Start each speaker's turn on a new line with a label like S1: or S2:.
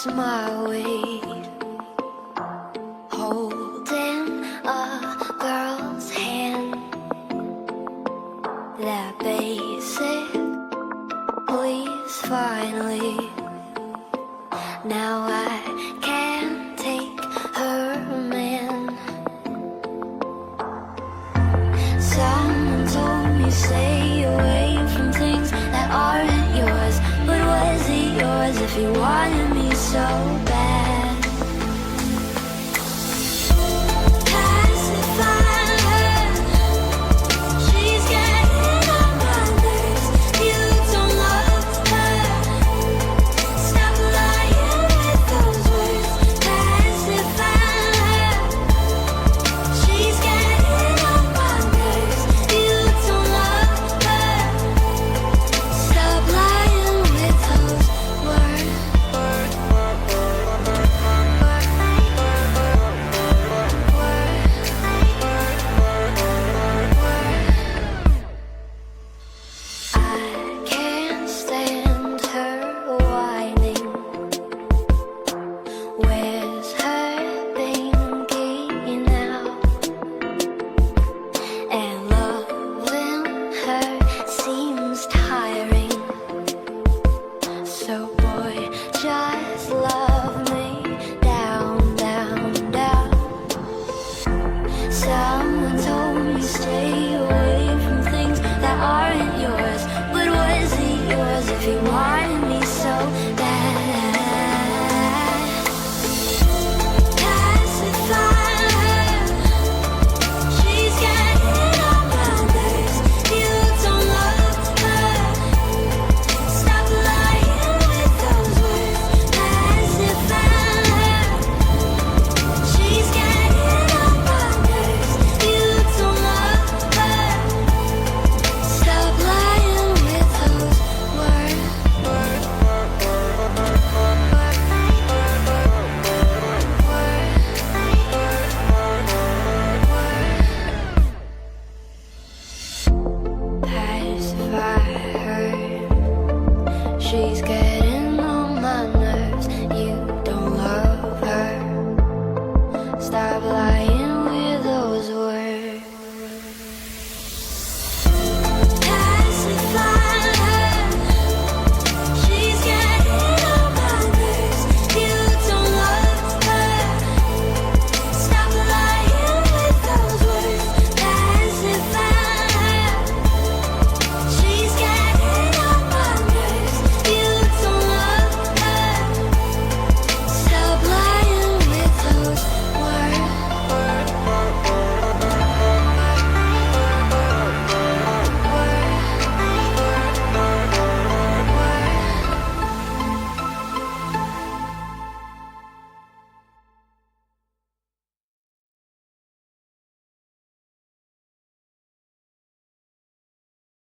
S1: lost my way, holding a girl's hand. That basic, please finally. Now I can't take her man. Someone told me stay away from things that aren't yours. But was it yours if you wanted me so bad? Pacify her, she's getting on my nerves. You don't love her, stop lying with those words. Pacify her, she's getting on my nerves. You don't love her, stop lying with those words. I can't stand her whining. Where's her pinky now? And loving her seems tiring. So boy, just love me down, down, down. Someone told me stay away from things that aren't yours. But was it yours if you wanted me so bad? Pacify her, she's getting on my nerves. You don't love her, stop lying with those words. Pacify her, she's getting on my nerves. You don't love her, stop lying with those words. Pacify her, she's getting